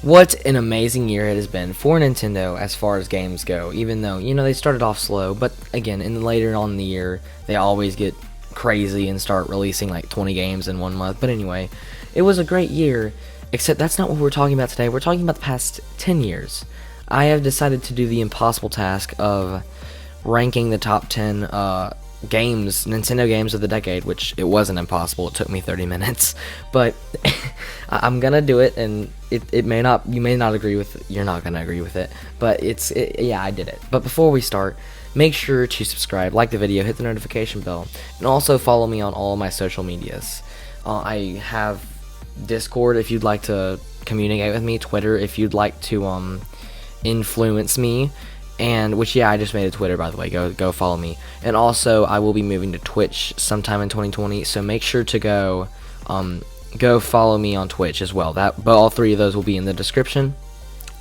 What an amazing year it has been for Nintendo as far as games go, even though, they started off slow, but again, later on in the year, they always get crazy and start releasing like 20 games in 1 month. But anyway, it was a great year, except that's not what we're talking about today. We're talking about the past 10 years. I have decided to do the impossible task of ranking the top 10 games, Nintendo games of the decade, which it wasn't impossible. It took me 30 minutes, but I'm gonna do it, and it may not, you may not agree with, you're not gonna agree with it, but yeah, I did it. But before we start, make sure to subscribe, like the video, hit the notification bell, and also follow me on all of my social medias. I have Discord if you'd like to communicate with me, Twitter if you'd like to influence me, and which, yeah, I just made a Twitter, by the way. Go follow me. And also, I will be moving to Twitch sometime in 2020, so make sure to go follow me on Twitch as well. But all three of those will be in the description.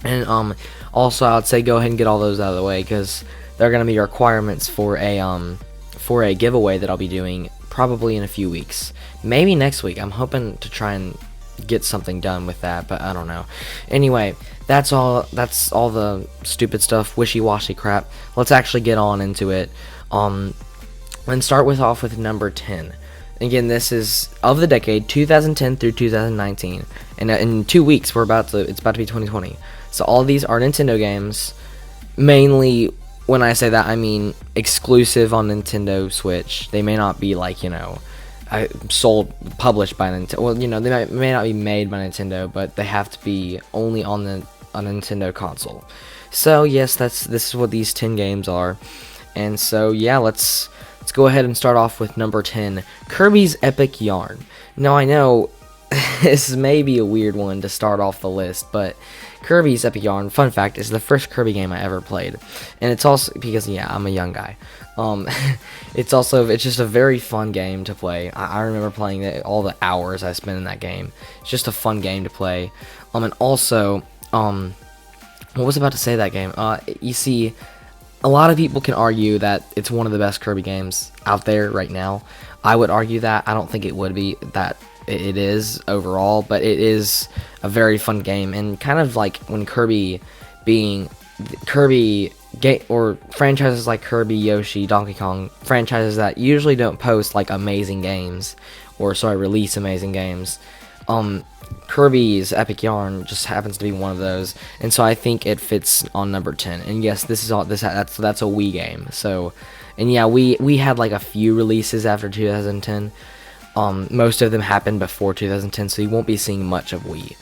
And also, I would say go ahead and get all those out of the way, because they're gonna be requirements for a giveaway that I'll be doing probably in a few weeks, maybe next week. I'm hoping to try and get something done with that, but I don't know. Anyway, that's all the stupid stuff, wishy-washy crap. Let's actually get on into it. And start off with number 10. Again, this is of the decade 2010 through 2019, and in 2 weeks it's about to be 2020. So all these are Nintendo games. Mainly, when I say that, I mean exclusive on Nintendo Switch. They may not be like, published by Nintendo. Well, they may not be made by Nintendo, but they have to be only on a Nintendo console. So yes, this is what these 10 games are. And so yeah, let's go ahead and start off with number 10, Kirby's Epic Yarn. Now I know this may be a weird one to start off the list, but Kirby's Epic Yarn, fun fact, is the first Kirby game I ever played. And it's also because, yeah, I'm a young guy. It's just a very fun game to play. I remember playing it, all the hours I spent in that game. It's just a fun game to play. And also, what was I about to say that game? You see, a lot of people can argue that it's one of the best Kirby games out there right now. I would argue that. I don't think it would be that it is overall, but it is a very fun game. And kind of like when Kirby or franchises like Kirby, Yoshi, Donkey Kong, franchises that usually don't post like amazing games, release amazing games. Kirby's Epic Yarn just happens to be one of those, and so I think it fits on number 10. And yes, that's a Wii game. So, and yeah, we had like a few releases after 2010. Most of them happened before 2010, so you won't be seeing much of Wii.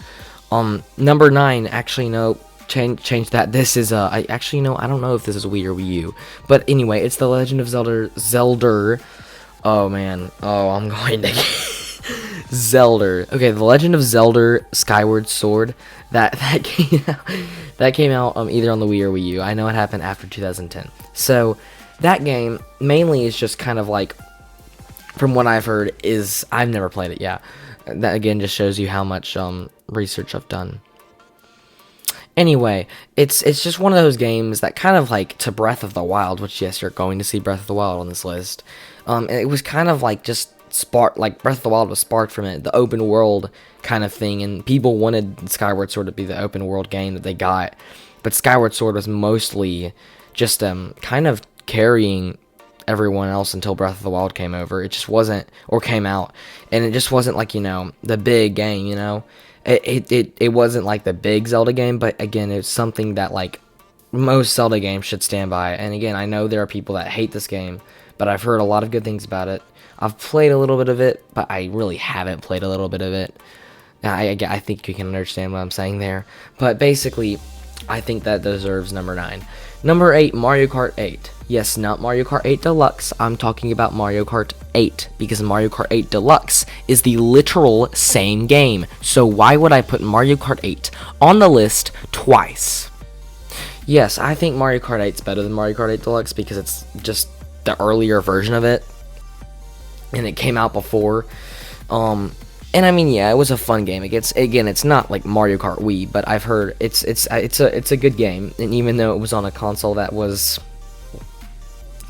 Number 9, actually no, change that. This is I don't know if this is Wii or Wii U, but anyway, it's The Legend of Zelda. Oh man, I'm going to Zelda. Okay, The Legend of Zelda Skyward Sword. That came out either on the Wii or Wii U. I know it happened after 2010. So that game mainly is just kind of like, from what I've heard, I've never played it. Yeah, that again just shows you how much research I've done. Anyway, it's just one of those games that kind of like to Breath of the Wild, which yes, you're going to see Breath of the Wild on this list. It was kind of like just like Breath of the Wild was sparked from it, the open world kind of thing, and people wanted Skyward Sword to be the open world game that they got. But Skyward Sword was mostly just kind of carrying everyone else until Breath of the Wild came over. It just wasn't, or came out, and it just wasn't like, the big game, It wasn't like the big Zelda game, but again, it's something that like most Zelda games should stand by. And again, I know there are people that hate this game, but I've heard a lot of good things about it. I've played a little bit of it, but I really haven't played a little bit of it. I think you can understand what I'm saying there. But basically, I think that deserves number 9. Number 8, Mario Kart 8. Yes, not Mario Kart 8 Deluxe. I'm talking about Mario Kart 8, because Mario Kart 8 Deluxe is the literal same game. So why would I put Mario Kart 8 on the list twice? Yes, I think Mario Kart 8 is better than Mario Kart 8 Deluxe because it's just the earlier version of it, and it came out before. And I mean, yeah, it was a fun game. It's not like Mario Kart Wii, but I've heard it's a good game. And even though it was on a console that was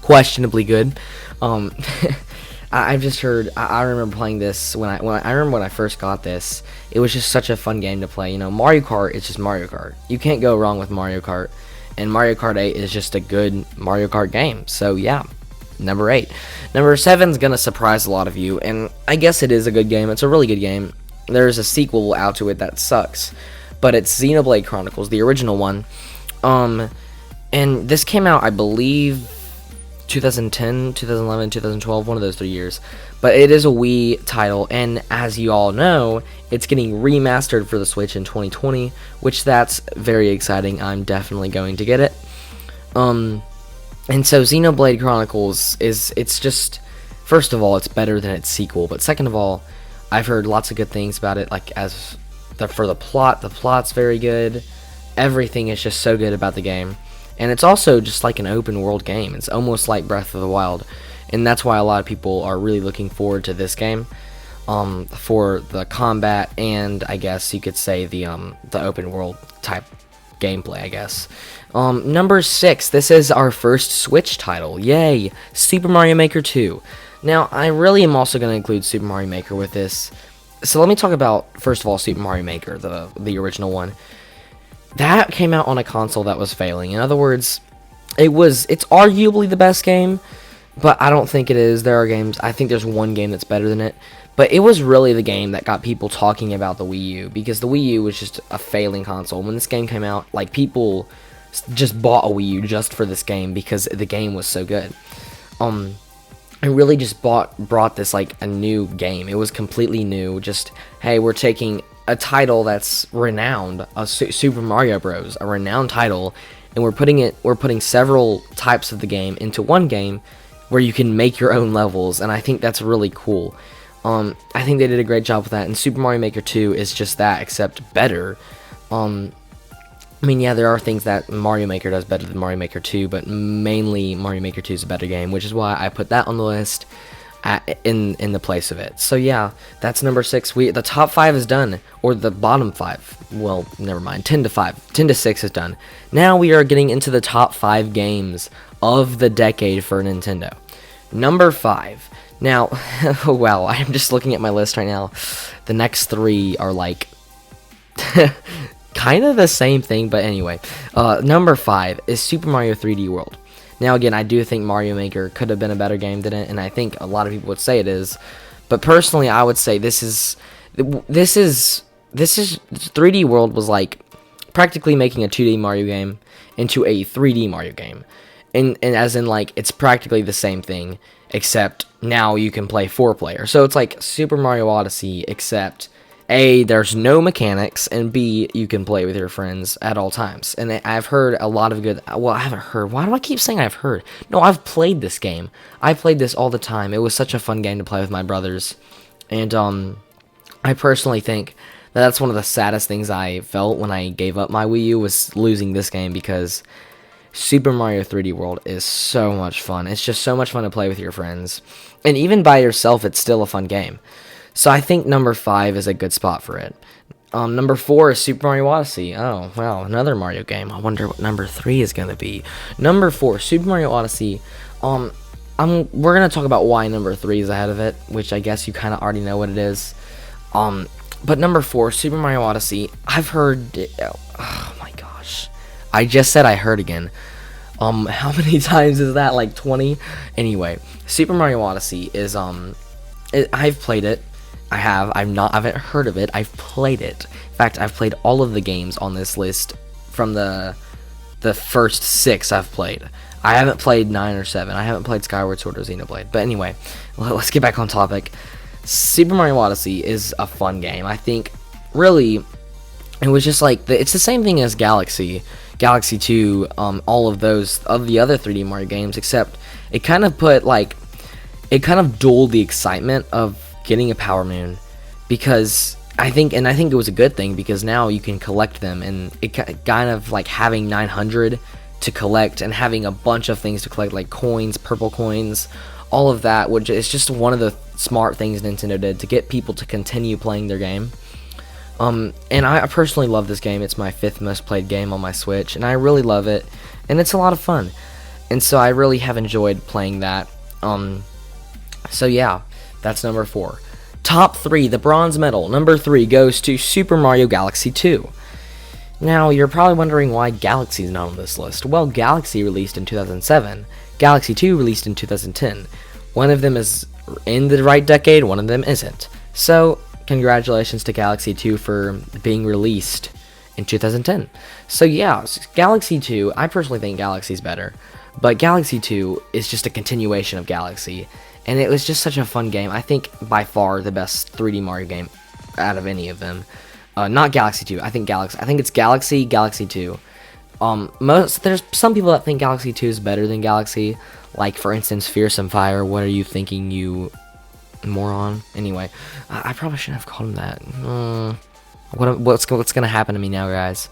questionably good, I've just heard. I remember playing this when I remember when I first got this, it was just such a fun game to play. You know, Mario Kart is just Mario Kart. You can't go wrong with Mario Kart, and Mario Kart 8 is just a good Mario Kart game. So yeah, number 8. Number 7 is gonna surprise a lot of you, and I guess it is a good game. It's a really good game. There's a sequel out to it that sucks, but it's Xenoblade Chronicles, the original one. And this came out, I believe, 2010, 2011, 2012, one of those 3 years. But it is a Wii title, and as you all know, it's getting remastered for the Switch in 2020, which that's very exciting. I'm definitely going to get it. And so Xenoblade Chronicles it's just, first of all, it's better than its sequel, but second of all, I've heard lots of good things about it, like for the plot's very good. Everything is just so good about the game. And it's also just like an open world game. It's almost like Breath of the Wild. And that's why a lot of people are really looking forward to this game. For the combat and I guess you could say the open world type gameplay, I guess. Number 6, this is our first Switch title. Yay! Super Mario Maker 2. Now, I really am also going to include Super Mario Maker with this. So let me talk about, first of all, Super Mario Maker, the original one. That came out on a console that was failing. In other words, it's arguably the best game, but I don't think it is. There are games, I think there's one game that's better than it, but it was really the game that got people talking about the Wii U, because the Wii U was just a failing console. When this game came out, like, people just bought a Wii U just for this game because the game was so good. I really just brought this like a new game. It was completely new. Just, hey, we're taking a title that's renowned, Super Mario Bros, a renowned title, and we're putting several types of the game into one game where you can make your own levels, and I think that's really cool. I think they did a great job with that, and Super Mario Maker 2 is just that, except better. I mean, yeah, there are things that Mario Maker does better than Mario Maker 2, but mainly Mario Maker 2 is a better game, which is why I put that on the list in the place of it. So yeah, that's number 6. The top 5 is done, or the bottom 5. Well, never mind. 10 to 5, 10 to 6 is done. Now we are getting into the top 5 games of the decade for Nintendo. Number 5. Now, wow, I'm just looking at my list right now. The next 3 are like kind of the same thing, but anyway. Number 5 is Super Mario 3D World. Now, again, I do think Mario Maker could have been a better game than it, and I think a lot of people would say it is. But personally, I would say this is 3D World was like practically making a 2D Mario game into a 3D Mario game, and as in like it's practically the same thing, except now you can play 4-player. So it's like Super Mario Odyssey, except A, there's no mechanics, and B, you can play with your friends at all times. And I've heard a lot of good, well, I haven't heard, why do I keep saying I've heard? No, I've played this game. I played this all the time. It was such a fun game to play with my brothers. And I personally think that that's one of the saddest things I felt when I gave up my Wii U, was losing this game, because Super Mario 3D World is so much fun. It's just so much fun to play with your friends. And even by yourself, it's still a fun game. So I think number 5 is a good spot for it. Number 4 is Super Mario Odyssey. Oh, wow, another Mario game. I wonder what number 3 is going to be. Number 4, Super Mario Odyssey. We're going to talk about why number 3 is ahead of it, which I guess you kind of already know what it is. But number 4, Super Mario Odyssey, I've heard, oh my gosh. I just said I heard again. How many times is that? Like 20? Anyway, Super Mario Odyssey is, I've played it. I haven't heard of it. I've played it. In fact, I've played all of the games on this list from the first 6 I've played. I haven't played 9 or 7. I haven't played Skyward Sword or Xenoblade. But anyway, let's get back on topic. Super Mario Odyssey is a fun game. I think, really, it was just like, it's the same thing as Galaxy 2, all of those, of the other 3D Mario games, except it kind of dulled the excitement of getting a Power Moon, because I think it was a good thing, because now you can collect them, and it kind of like having 900 to collect and having a bunch of things to collect, like coins, purple coins, all of that, which is just one of the smart things Nintendo did to get people to continue playing their game. And I personally love this game. It's my 5th most played game on my Switch, and I really love it, and it's a lot of fun, and so I really have enjoyed playing that. So yeah, that's number 4. top 3, the bronze medal, number 3, goes to Super Mario Galaxy 2. Now, you're probably wondering why Galaxy is not on this list. Well, Galaxy released in 2007, Galaxy 2 released in 2010. One of them is in the right decade, one of them isn't. So, congratulations to Galaxy 2 for being released in 2010. So yeah, Galaxy 2, I personally think Galaxy's better, but Galaxy 2 is just a continuation of Galaxy, and it was just such a fun game. I think by far the best 3D Mario game out of any of them. Not Galaxy 2, I think it's Galaxy 2. There's some people that think Galaxy 2 is better than Galaxy, like for instance Fearsome Fire. What are you thinking, you moron? Anyway, I probably shouldn't have called him that. What's gonna happen to me now, guys?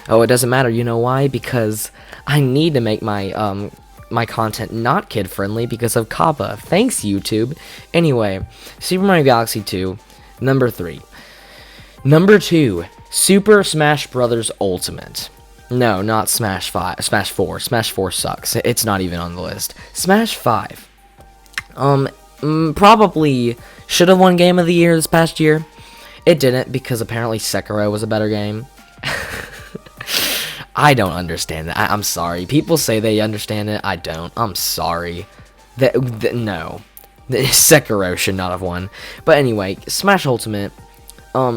Oh, it doesn't matter. You know why? Because I need to make my my content not kid friendly because of Kappa. Thanks, YouTube. Anyway, Super Mario Galaxy 2, number 3. Number 2, Super Smash Bros. Ultimate. No, not Smash 5. Smash 4. Smash 4 sucks. It's not even on the list. Smash 5. Probably should have won Game of the Year this past year. It didn't, because apparently Sekiro was a better game. I don't understand that. I'm sorry. People say they understand it. I don't. I'm sorry. No. Sekiro should not have won. But anyway, Smash Ultimate.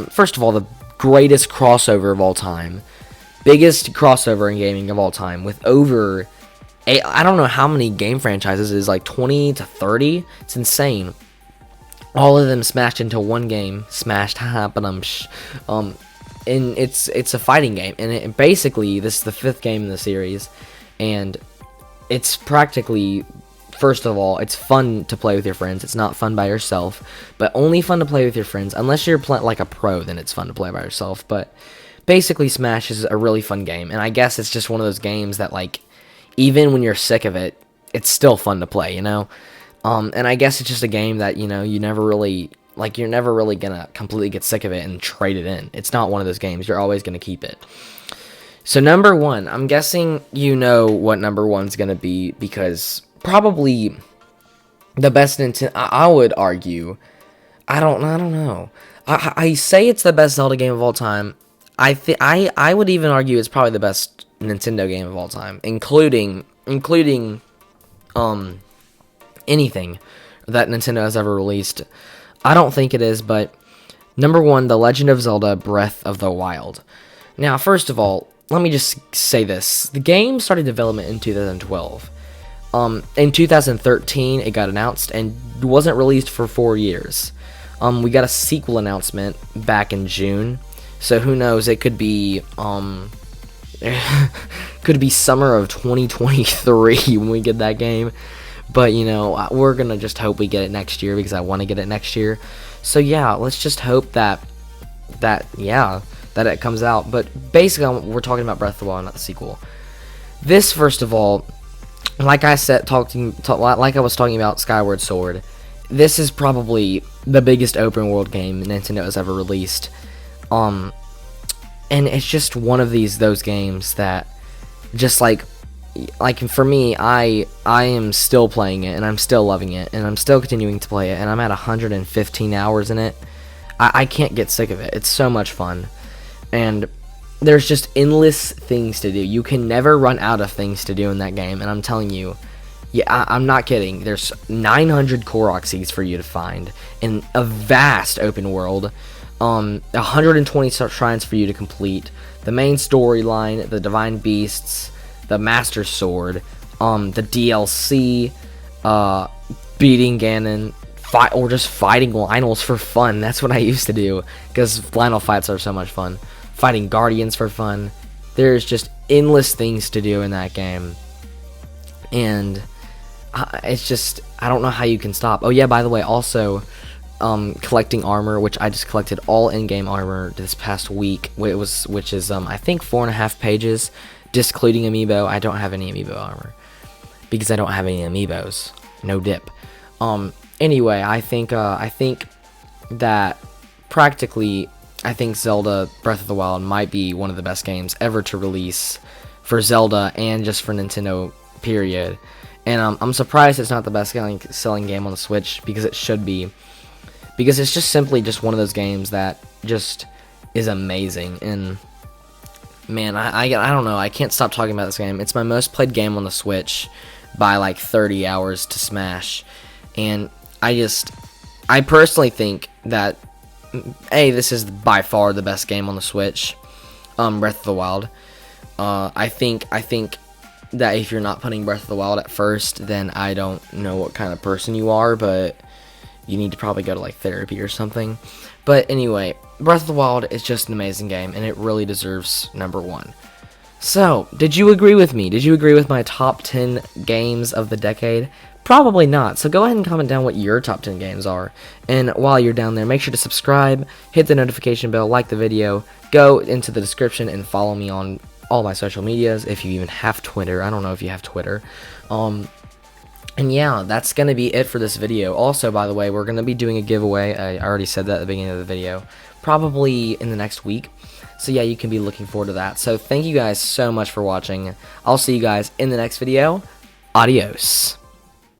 First of all, the greatest crossover of all time. Biggest crossover in gaming of all time. With over... I don't know how many game franchises it is. Like 20 to 30? It's insane. All of them smashed into one game. Smashed, and it's a fighting game, and basically this is the 5th game in the series, and it's practically, first of all, it's fun to play with your friends. It's not fun by yourself, but only fun to play with your friends. Unless you're like a pro, then it's fun to play by yourself. But basically, Smash is a really fun game, and I guess it's just one of those games that, like, even when you're sick of it, it's still fun to play, you know. And I guess it's just a game that, you know, you're never really gonna completely get sick of it and trade it in. It's not one of those games. You're always gonna keep it. So number 1, I'm guessing you know what number 1's gonna be, because probably the best Nintendo. I would argue. I don't know. I say it's the best Zelda game of all time. I would even argue it's probably the best Nintendo game of all time, including anything that Nintendo has ever released. I don't think it is, but number 1, The Legend of Zelda Breath of the Wild. Now, first of all, let me just say this. The game started development in 2012. In 2013, it got announced and wasn't released for 4 years. We got a sequel announcement back in June, so who knows, it could be, could be summer of 2023 when we get that game. But, you know, we're going to just hope we get it next year, because I want to get it next year. So, yeah, let's just hope that it comes out. But basically, we're talking about Breath of the Wild, not the sequel. This, first of all, like I said, like I was talking about Skyward Sword, this is probably the biggest open world game Nintendo has ever released. And it's just one of those games that just like for me, I am still playing it, and I'm still loving it, and I'm still continuing to play it, and I'm at 115 hours in it. I can't get sick of it. It's so much fun, and there's just endless things to do. You can never run out of things to do in that game, and I'm telling you, I'm not kidding. There's 900 Korok seeds for you to find in a vast open world. 120 shrines for you to complete. The main storyline, the Divine Beasts, the Master Sword, the DLC, beating Ganon, or just fighting Lynels for fun. That's what I used to do, because Lynel fights are so much fun. Fighting Guardians for fun. There's just endless things to do in that game, and it's just, I don't know how you can stop. Oh yeah, by the way, also collecting armor, which I just collected all in-game armor this past week, which is I think 4.5 pages. Discluding amiibo. I don't have any amiibo armor because I don't have any amiibos. No dip. Anyway, I think that practically, I think Zelda Breath of the Wild might be one of the best games ever to release for Zelda and just for Nintendo, period. And I'm surprised it's not the best selling game on the Switch, because it should be. because it's just simply just one of those games that just is amazing. And man, I don't know, I can't stop talking about this game. It's my most played game on the Switch by like 30 hours to Smash. And I personally think that this is by far the best game on the Switch. Breath of the Wild. I think that if you're not putting Breath of the Wild at first, then I don't know what kind of person you are, but you need to probably go to like therapy or something. But anyway, Breath of the Wild is just an amazing game, and it really deserves number 1. So, did you agree with me? Did you agree with my top 10 games of the decade? Probably not, so go ahead and comment down what your top 10 games are. And while you're down there, make sure to subscribe, hit the notification bell, like the video, go into the description and follow me on all my social medias, if you even have Twitter. I don't know if you have Twitter. And yeah, that's going to be it for this video. Also, by the way, we're going to be doing a giveaway. I already said that at the beginning of the video. Probably in the next week. So yeah, you can be looking forward to that. So thank you guys so much for watching. I'll see you guys in the next video. Adios.